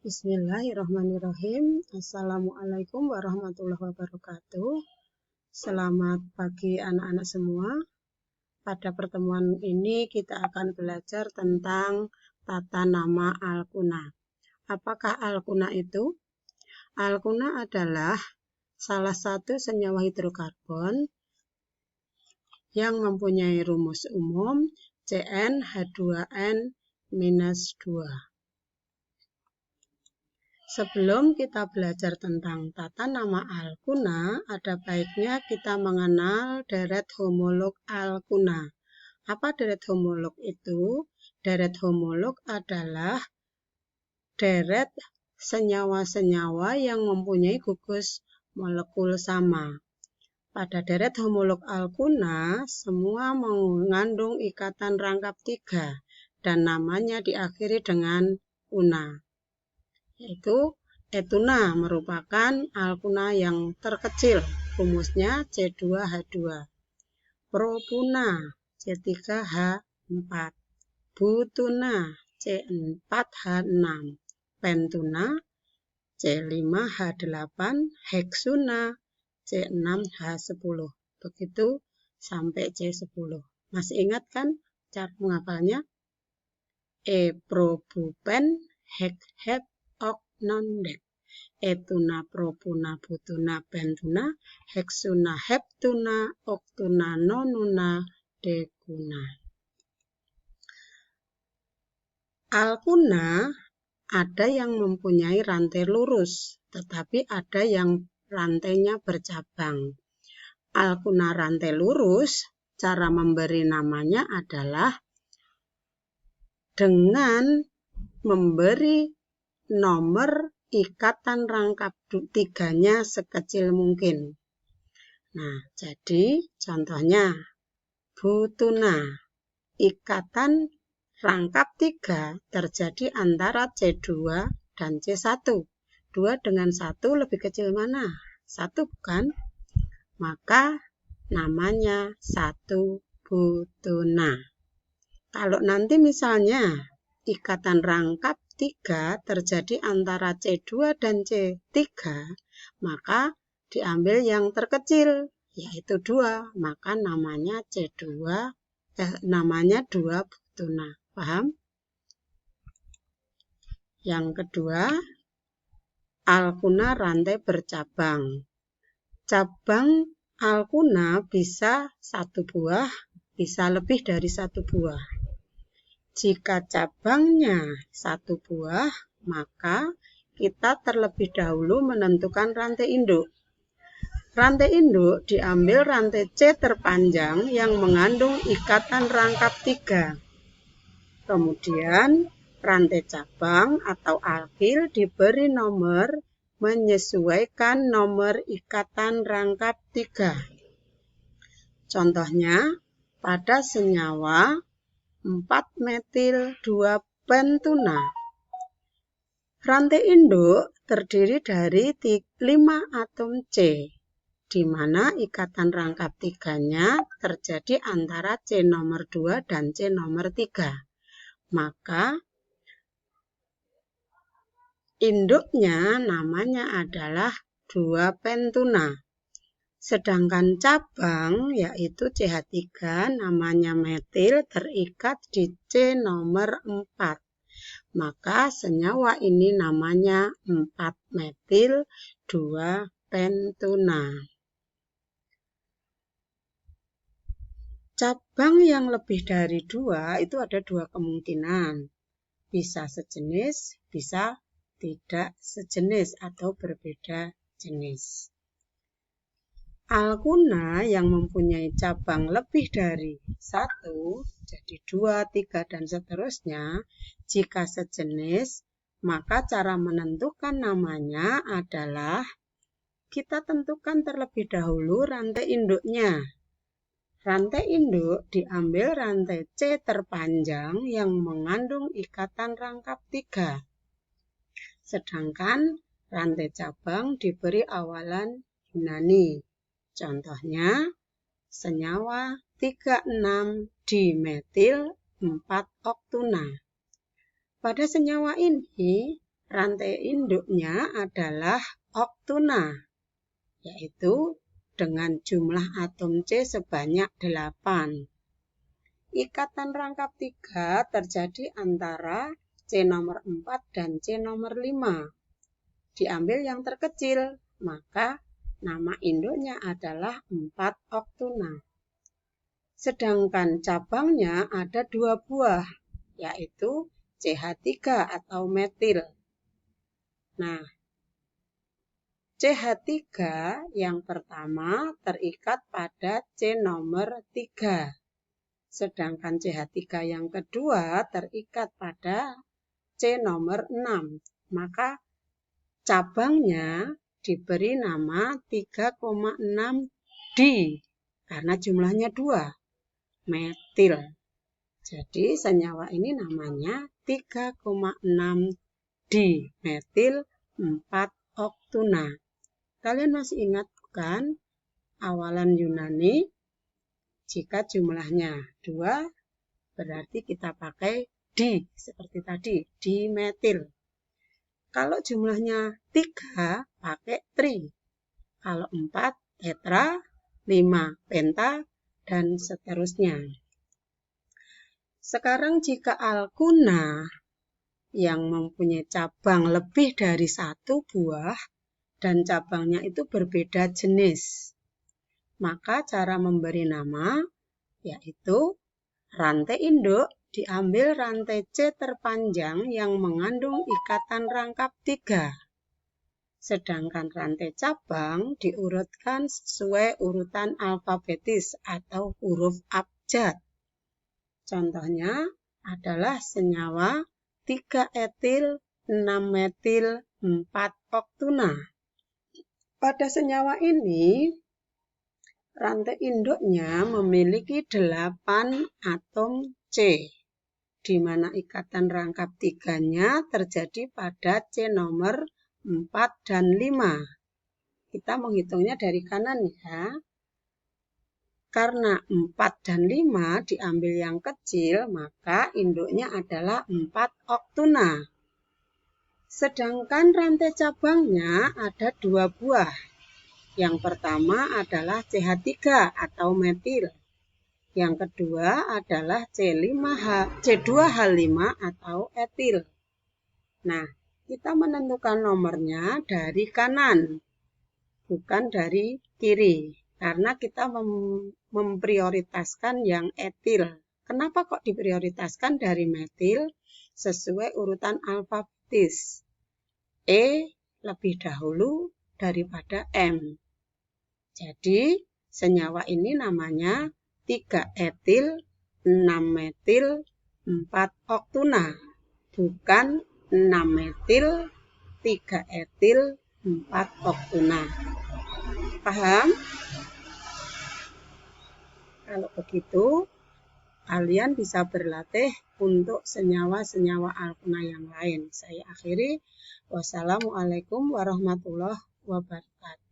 Bismillahirrahmanirrahim. Assalamualaikum warahmatullahi wabarakatuh. Selamat pagi anak-anak semua. Pada pertemuan ini kita akan belajar tentang tata nama alkuna. Apakah alkuna itu? Alkuna adalah salah satu senyawa hidrokarbon yang mempunyai rumus umum CnH2n-2. Sebelum kita belajar tentang tata nama alkuna, ada baiknya kita mengenal deret homolog alkuna. Apa deret homolog itu? Deret homolog adalah deret senyawa-senyawa yang mempunyai gugus molekul sama. Pada deret homolog alkuna, semua mengandung ikatan rangkap 3 dan namanya diakhiri dengan una. Yaitu etuna merupakan alkuna yang terkecil, rumusnya C2H2. Propuna C3H4. Butuna C4H6. Pentuna C5H8. Heksuna C6H10. Begitu sampai C10. Masih ingat kan cara menghafalnya? Probupen hek oknondet. Etuna, propuna, butuna, pentuna, heksuna, heptuna, oktuna, nonuna, dekuna. Alkuna ada yang mempunyai rantai lurus, tetapi ada yang rantainya bercabang. Alkuna rantai lurus, cara memberi namanya adalah dengan memberi nomor ikatan rangkap 3-nya sekecil mungkin. Nah, jadi contohnya butuna, ikatan rangkap 3 terjadi antara C2 dan C1. 2 dengan 1 lebih kecil mana? 1 bukan? Maka namanya 1 butuna. Kalau nanti misalnya ikatan rangkap 3 terjadi antara C2 dan C3, maka diambil yang terkecil, yaitu 2, maka namanya namanya 2 butuna. Paham? Yang kedua, alkuna rantai bercabang. Cabang alkuna bisa 1 buah, bisa lebih dari 1 buah. Jika cabangnya 1 buah, maka kita terlebih dahulu menentukan rantai induk. Rantai induk diambil rantai C terpanjang yang mengandung ikatan rangkap 3. Kemudian rantai cabang atau alkil diberi nomor menyesuaikan nomor ikatan rangkap 3. Contohnya pada senyawa 4-metil-2-pentuna. Rantai induk terdiri dari 5 atom C, di mana ikatan rangkap 3-nya terjadi antara C nomor 2 dan C nomor 3. Maka induknya namanya adalah 2-pentuna. Sedangkan cabang yaitu CH3 namanya metil terikat di C nomor 4. Maka senyawa ini namanya 4-metil-2-pentuna. Cabang yang lebih dari 2 itu ada 2 kemungkinan. Bisa sejenis, bisa tidak sejenis atau berbeda jenis. Alkuna yang mempunyai cabang lebih dari 1, jadi 2, 3, dan seterusnya, jika sejenis, maka cara menentukan namanya adalah kita tentukan terlebih dahulu rantai induknya. Rantai induk diambil rantai C terpanjang yang mengandung ikatan rangkap 3. Sedangkan rantai cabang diberi awalan Yunani. Contohnya, senyawa 3,6-dimetil 4-oktuna. Pada senyawa ini, rantai induknya adalah oktuna, yaitu dengan jumlah atom C sebanyak 8. Ikatan rangkap 3 terjadi antara C nomor 4 dan C nomor 5. Diambil yang terkecil, maka nama induknya adalah 4 oktuna. Sedangkan cabangnya ada 2 buah, yaitu CH3 atau metil. Nah, CH3 yang pertama terikat pada C nomor 3. Sedangkan CH3 yang kedua terikat pada C nomor 6. Maka cabangnya diberi nama 3,6D karena jumlahnya 2, metil. Jadi senyawa ini namanya 3,6D, metil 4 oktuna. Kalian masih ingat bukan awalan Yunani? Jika jumlahnya 2, berarti kita pakai D seperti tadi, dimetil. Kalau jumlahnya 3, pakai tri. Kalau 4, tetra, 5, penta, dan seterusnya. Sekarang jika alkuna yang mempunyai cabang lebih dari 1 buah dan cabangnya itu berbeda jenis, maka cara memberi nama yaitu rantai induk diambil rantai C terpanjang yang mengandung ikatan rangkap 3. Sedangkan rantai cabang diurutkan sesuai urutan alfabetis atau huruf abjad. Contohnya adalah senyawa 3 etil, 6 metil, 4 oktuna. Pada senyawa ini, rantai induknya memiliki 8 atom C, di mana ikatan rangkap 3-nya terjadi pada C nomor 4 dan 5. Kita menghitungnya dari kanan ya. Karena 4 dan 5 diambil yang kecil, maka induknya adalah 4 oktuna. Sedangkan rantai cabangnya ada 2 buah. Yang pertama adalah CH3 atau metil. Yang kedua adalah C2H5 atau etil. Nah, kita menentukan nomornya dari kanan, bukan dari kiri. Karena kita memprioritaskan yang etil. Kenapa kok diprioritaskan dari metil? Sesuai urutan alfabetis. E lebih dahulu daripada M. Jadi, senyawa ini namanya 3 etil, 6 metil, 4 oktuna. Bukan 6 metil, 3 etil, 4 oktuna. Paham? Kalau begitu, kalian bisa berlatih untuk senyawa-senyawa alkuna yang lain. Saya akhiri. Wassalamualaikum warahmatullahi wabarakatuh.